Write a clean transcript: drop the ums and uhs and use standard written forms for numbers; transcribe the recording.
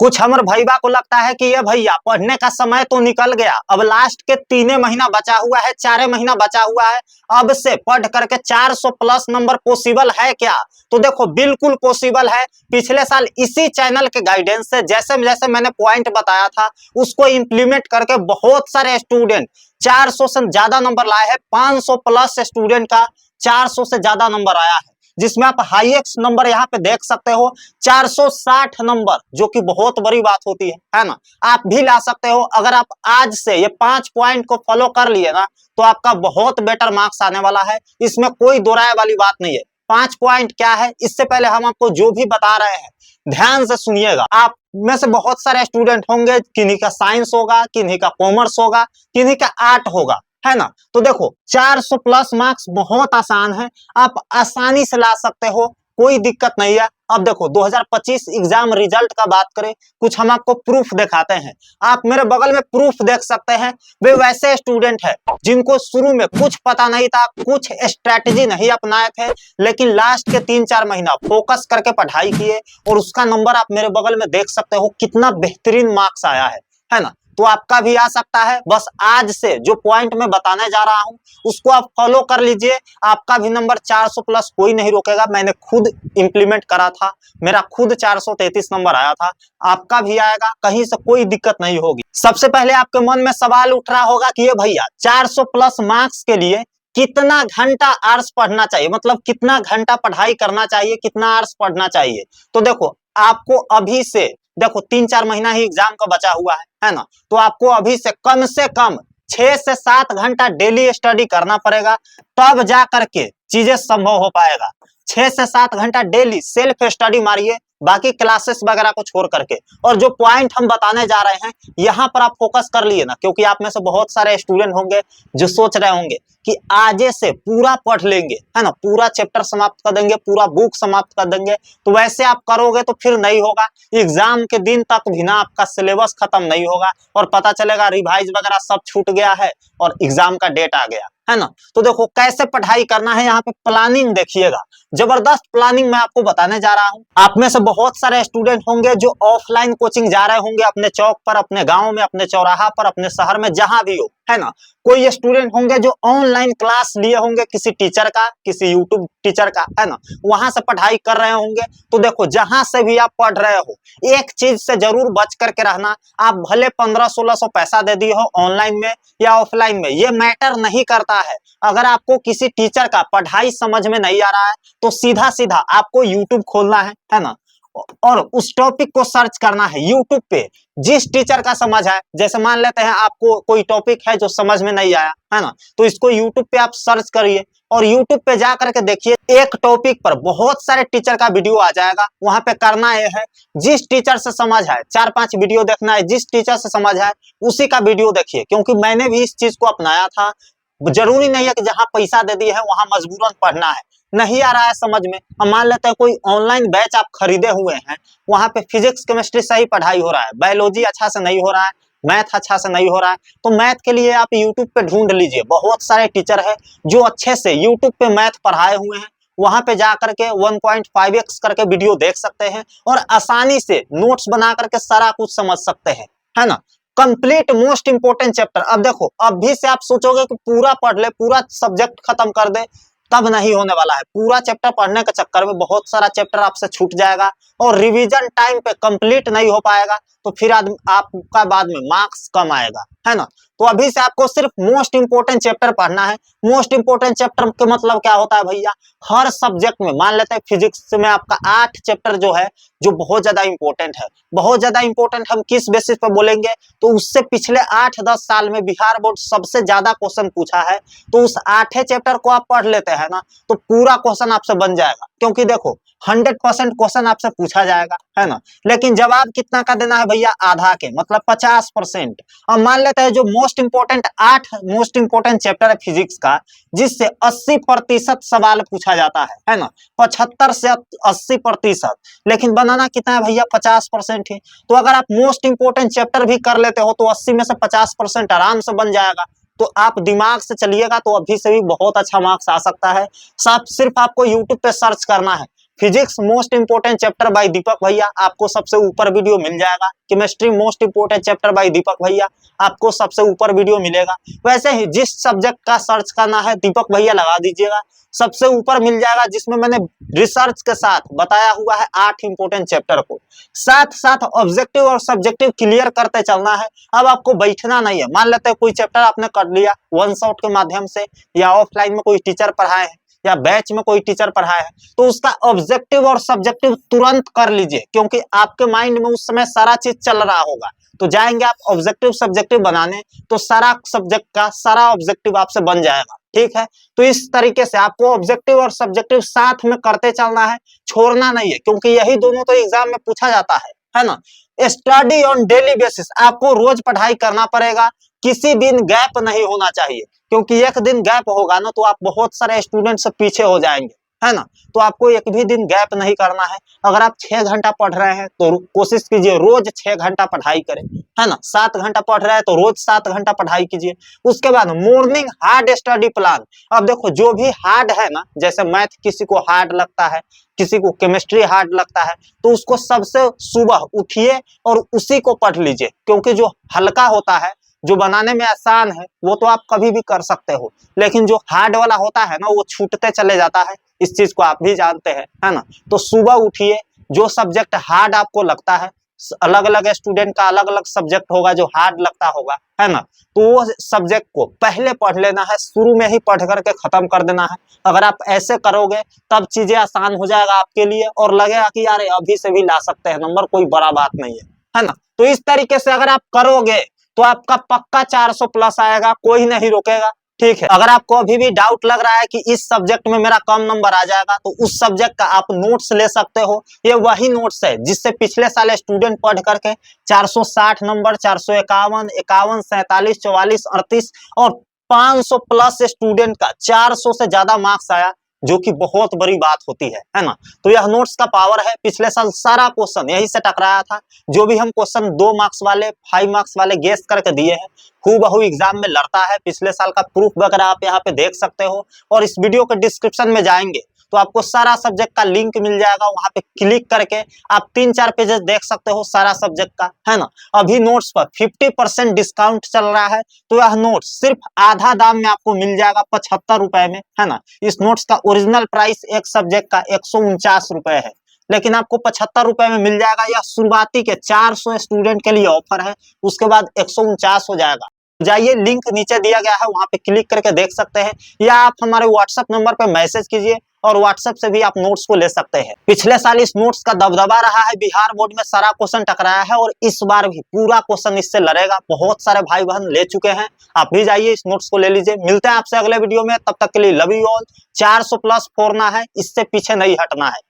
कुछ हमर भईबा को लगता है कि ये भैया पढ़ने का समय तो निकल गया, अब लास्ट के 3 महीना बचा हुआ है, 4 महीना बचा हुआ है, अब से पढ़ करके 400 प्लस नंबर पॉसिबल है क्या? तो देखो बिल्कुल पॉसिबल है। पिछले साल इसी चैनल के गाइडेंस से जैसे जैसे मैंने पॉइंट बताया था उसको इंप्लीमेंट करके बहुत सारे स्टूडेंट 400 से ज्यादा नंबर लाए हैं। 500 प्लस स्टूडेंट का 400 से ज्यादा नंबर आया है, जिसमें आप हाईएस्ट नंबर यहाँ पे देख सकते हो 460 नंबर, जो कि बहुत बड़ी बात होती है ना। आप भी ला सकते हो अगर आप आज से ये 5 पॉइंट को फॉलो कर लिए ना, तो आपका बहुत बेटर मार्क्स आने वाला है, इसमें कोई दो राय वाली बात नहीं है। 5 पॉइंट क्या है, इससे पहले हम आपको जो भी बता रहे हैं ध्यान से सुनिएगा। आप में से बहुत सारे स्टूडेंट होंगे, किन्हीं का साइंस होगा, किन्हीं का कॉमर्स होगा, किन्हीं का आर्ट होगा, है ना। तो देखो 400 प्लस मार्क्स बहुत आसान है, आप आसानी से ला सकते हो, कोई दिक्कत नहीं है। अब देखो 2025 एग्जाम रिजल्ट का बात करें, कुछ हम आपको प्रूफ दिखाते हैं। आप मेरे बगल में प्रूफ देख सकते हैं। वे वैसे स्टूडेंट है जिनको शुरू में कुछ पता नहीं था, कुछ स्ट्रेटेजी नहीं अपनाए थे, लेकिन लास्ट के 3-4 महीना फोकस करके पढ़ाई किए और उसका नंबर आप मेरे बगल में देख सकते हो कितना बेहतरीन मार्क्स आया है ना। तो आपका भी आ सकता है। बस आज से जो पॉइंट मैं बताने जा रहा हूं उसको आप फॉलो कर लीजिए, आपका भी नंबर 400 प्लस कोई नहीं रोकेगा। मैंने खुद इंप्लीमेंट करा था, मेरा खुद 433 नंबर आया था, आपका भी आएगा, कहीं से कोई दिक्कत नहीं होगी। सबसे पहले आपके मन में सवाल उठ रहा होगा कि ये भैया 400 प्लस मार्क्स के लिए कितना घंटा आवर्स पढ़ना चाहिए, मतलब कितना घंटा पढ़ाई करना चाहिए, कितना आवर्स पढ़ना चाहिए। तो देखो आपको अभी से देखो 3-4 महीना ही एग्जाम का बचा हुआ है ना। तो आपको अभी से कम 6 से 7 घंटा डेली स्टडी करना पड़ेगा, तब जा करके चीजें संभव हो पाएगा। 6 से 7 घंटा डेली सेल्फ स्टडी मारिए, बाकी क्लासेस वगैरह को छोड़ करके। और जो पॉइंट हम बताने जा रहे हैं यहाँ पर आप फोकस कर लिए ना, क्योंकि आप में से बहुत सारे स्टूडेंट होंगे जो सोच रहे होंगे कि आजे से पूरा पढ़ लेंगे, है ना, पूरा चैप्टर समाप्त कर देंगे, पूरा बुक समाप्त कर देंगे। तो वैसे आप करोगे तो फिर नहीं होगा, एग्जाम के दिन तक भी ना आपका सिलेबस खत्म नहीं होगा और पता चलेगा रिवाइज वगैरह सब छूट गया है और एग्जाम का डेट आ गया, है ना। तो देखो कैसे पढ़ाई करना है, यहाँ पे प्लानिंग देखिएगा, जबरदस्त प्लानिंग मैं आपको बताने जा रहा हूँ। आप में से बहुत सारे स्टूडेंट होंगे जो ऑफलाइन कोचिंग जा रहे होंगे, अपने चौक पर, अपने गांव में, अपने चौराहा पर, अपने शहर में, जहां भी हो, है ना। कोई स्टूडेंट होंगे जो ऑनलाइन क्लास लिए होंगे किसी टीचर का, किसी यूट्यूब टीचर का, है ना, वहां से पढ़ाई कर रहे होंगे। तो देखो जहां से भी आप पढ़ रहे हो एक चीज से जरूर बच करके रहना, आप भले 1500-1600 पैसा दे दिए हो ऑनलाइन में या ऑफलाइन में, ये मैटर नहीं करता है। अगर आपको किसी टीचर का पढ़ाई समझ में नहीं आ रहा है तो सीधा सीधा आपको यूट्यूब खोलना है ना, और उस टॉपिक को सर्च करना है यूट्यूब पे, जिस टीचर का समझ है। जैसे मान लेते हैं आपको कोई टॉपिक है जो समझ में नहीं आया, है ना, तो इसको यूट्यूब पे आप सर्च करिए और यूट्यूब पे जा करके देखिए, एक टॉपिक पर बहुत सारे टीचर का वीडियो आ जाएगा। वहां पे करना यह है, जिस टीचर से समझ है 4-5 वीडियो देखना है, जिस टीचर से समझ है उसी का वीडियो देखिए। क्योंकि मैंने भी इस चीज को अपनाया था। जरूरी नहीं है कि जहां पैसा दे दिए है वहां मजबूरन पढ़ना है। नहीं आ रहा है समझ में, हम मान लेते हैं कोई ऑनलाइन बैच आप खरीदे हुए हैं, वहां पे फिजिक्स केमिस्ट्री सही पढ़ाई हो रहा है, बायोलॉजी अच्छा से नहीं हो रहा है, मैथ अच्छा से नहीं हो रहा है, तो मैथ के लिए आप यूट्यूब पे ढूंढ लीजिए। बहुत सारे टीचर है जो अच्छे से यूट्यूब पे मैथ पढ़ाए हुए हैं, वहां पे जा करके 1.5x करके वीडियो देख सकते हैं और आसानी से नोट्स बना करके सारा कुछ समझ सकते हैं, है ना। Complete most important chapter. अब देखो अभी से आप सोचोगे कि पूरा पढ़ ले, पूरा सब्जेक्ट खत्म कर दे, तब नहीं होने वाला है। पूरा चैप्टर पढ़ने के चक्कर में बहुत सारा चैप्टर आपसे छूट जाएगा और रिवीजन टाइम पे कंप्लीट नहीं हो पाएगा, तो फिर आपका बाद में मार्क्स कम आएगा, है ना। तो अभी से आपको सिर्फ मोस्ट इंपोर्टेंट चैप्टर पढ़ना है। मोस्ट इंपोर्टेंट चैप्टर के मतलब क्या होता है भैया, हर सब्जेक्ट में, मान लेते हैं फिजिक्स में आपका 8 चैप्टर जो है जो बहुत ज्यादा इंपॉर्टेंट है। बहुत ज्यादा इंपॉर्टेंट हम किस बेसिस पे बोलेंगे, तो उससे पिछले 8-10 साल में बिहार बोर्ड सबसे ज्यादा क्वेश्चन पूछा है, तो उस 8 चैप्टर को आप पढ़ लेते हैं ना, तो पूरा क्वेश्चन आपसे बन जाएगा। क्योंकि देखो 100% क्वेश्चन आपसे पूछा जाएगा, है ना। लेकिन जवाब कितना का देना है भैया, आधा के, मतलब 50%। अब मान लेते हैं जो most important 8 most important chapter है फिजिक्स का, जिससे 80% सवाल पूछा जाता है ना, 75 से 80%, लेकिन बनाना कितना है भैया, 50% ही। तो अगर आप मोस्ट इंपोर्टेंट चैप्टर भी कर लेते हो तो 80 में से 50% आराम से बन जाएगा। तो आप दिमाग से चलिएगा तो अभी से भी बहुत अच्छा मार्क्स आ सकता है। सिर्फ आपको यूट्यूब पे सर्च करना है physics most important chapter by Deepak भैया, आपको सबसे ऊपर वीडियो मिल जाएगा। Chemistry most important chapter by Deepak भैया, आपको सबसे ऊपर वीडियो मिलेगा। वैसे ही जिस सब्जेक्ट का सर्च करना है दीपक भैया लगा दीजिएगा, सबसे ऊपर मिल जाएगा, जिसमें मैंने रिसर्च के साथ बताया हुआ है 8 इंपोर्टेंट चैप्टर को। साथ साथ ऑब्जेक्टिव और सब्जेक्टिव क्लियर करते चलना है। अब आपको बैठना नहीं है। मान लेते हैं कोई चैप्टर आपने कर लिया वन शॉट के माध्यम से, या ऑफलाइन में कोई टीचर पढ़ाए हैं, या बैच में कोई टीचर पढ़ाया है, तो उसका ऑब्जेक्टिव और सब्जेक्टिव तुरंत कर लीजिए, क्योंकि आपके माइंड में उस समय सारा चीज चल रहा होगा। तो जाएंगे आप ऑब्जेक्टिव सब्जेक्टिव बनाने, तो सारा सब्जेक्ट का सारा ऑब्जेक्टिव आपसे बन जाएगा। ठीक है, तो इस तरीके से आपको ऑब्जेक्टिव और सब्जेक्टिव साथ में करते चलना है, छोड़ना नहीं है, क्योंकि यही दोनों तो एग्जाम में पूछा जाता है ना। स्टडी ऑन डेली बेसिस, आपको रोज पढ़ाई करना पड़ेगा, किसी दिन गैप नहीं होना चाहिए, क्योंकि एक दिन गैप होगा ना तो आप बहुत सारे स्टूडेंट से पीछे हो जाएंगे, है ना। तो आपको एक भी दिन गैप नहीं करना है। अगर आप 6 घंटा पढ़ रहे हैं तो कोशिश कीजिए रोज 6 घंटा पढ़ाई करें, है ना। 7 घंटा पढ़ रहे हैं तो रोज 7 घंटा पढ़ाई कीजिए। उसके बाद मॉर्निंग हार्ड स्टडी प्लान। अब देखो जो भी हार्ड है ना, जैसे मैथ किसी को हार्ड लगता है, किसी को केमिस्ट्री हार्ड लगता है, तो उसको सबसे सुबह उठिए और उसी को पढ़ लीजिए, क्योंकि जो हल्का होता है, जो बनाने में आसान है, वो तो आप कभी भी कर सकते हो, लेकिन जो हार्ड वाला होता है ना, वो छूटते चले जाता है। इस चीज को आप भी जानते हैं, है ना। तो सुबह उठिए, जो सब्जेक्ट हार्ड आपको लगता है, अलग अलग स्टूडेंट का अलग अलग सब्जेक्ट होगा जो हार्ड लगता होगा, है ना। तो वो सब्जेक्ट को पहले पढ़ लेना है, शुरू में ही पढ़ करके खत्म कर देना है। अगर आप ऐसे करोगे तब चीजें आसान हो जाएगा आपके लिए, और लगेगा कि यार अभी से भी ला सकते हैं नंबर, कोई बड़ा बात नहीं है ना। तो इस तरीके से अगर आप करोगे तो आपका पक्का 400 प्लस आएगा, कोई नहीं रोकेगा। ठीक है, अगर आपको अभी भी डाउट लग रहा है कि इस सब्जेक्ट में मेरा कम नंबर आ जाएगा, तो उस सब्जेक्ट का आप नोट्स ले सकते हो। ये वही नोट्स है जिससे पिछले साल स्टूडेंट पढ़ करके 460 नंबर, 451, 51, 47, 44, 38 और 500 प्लस स्टूडेंट का 400 से ज्यादा मार्क्स आया, जो कि बहुत बड़ी बात होती है ना। तो यह नोट्स का पावर है। पिछले साल सारा क्वेश्चन यही से टकराया था। जो भी हम क्वेश्चन 2 मार्क्स वाले, 5 मार्क्स वाले गेस करके दिए हैं, हूबहू एग्जाम में लड़ता है। पिछले साल का प्रूफ वगैरह आप यहाँ पे देख सकते हो, और इस वीडियो के डिस्क्रिप्शन में जाएंगे तो आपको सारा सब्जेक्ट का लिंक मिल जाएगा। वहां पे क्लिक करके आप 3-4 पेजेस देख सकते हो सारा सब्जेक्ट का, है ना। अभी नोट्स पर 50% डिस्काउंट चल रहा है, तो यह नोट्स सिर्फ आधा दाम में आपको मिल जाएगा, 75 रुपए में, है ना। इस नोट्स का ओरिजिनल प्राइस एक सब्जेक्ट का 149 रुपए है, लेकिन आपको 75 रुपए में मिल जाएगा। यह शुरुआती के 400 स्टूडेंट के लिए ऑफर है, उसके बाद 149 हो जाएगा। जाइए, लिंक नीचे दिया गया है, वहां पे क्लिक करके देख सकते हैं, या आप हमारे व्हाट्सएप नंबर पे मैसेज कीजिए और व्हाट्सएप से भी आप नोट्स को ले सकते हैं। पिछले साल इस नोट्स का दबदबा रहा है, बिहार बोर्ड में सारा क्वेश्चन टकराया है, और इस बार भी पूरा क्वेश्चन इससे लड़ेगा। बहुत सारे भाई बहन ले चुके हैं, आप भी जाइए इस नोट्स को ले लीजिए। मिलते हैं आपसे अगले वीडियो में, तब तक के लिए लव यू ऑल। 400 प्लस फोड़ना है, इससे पीछे नहीं हटना है।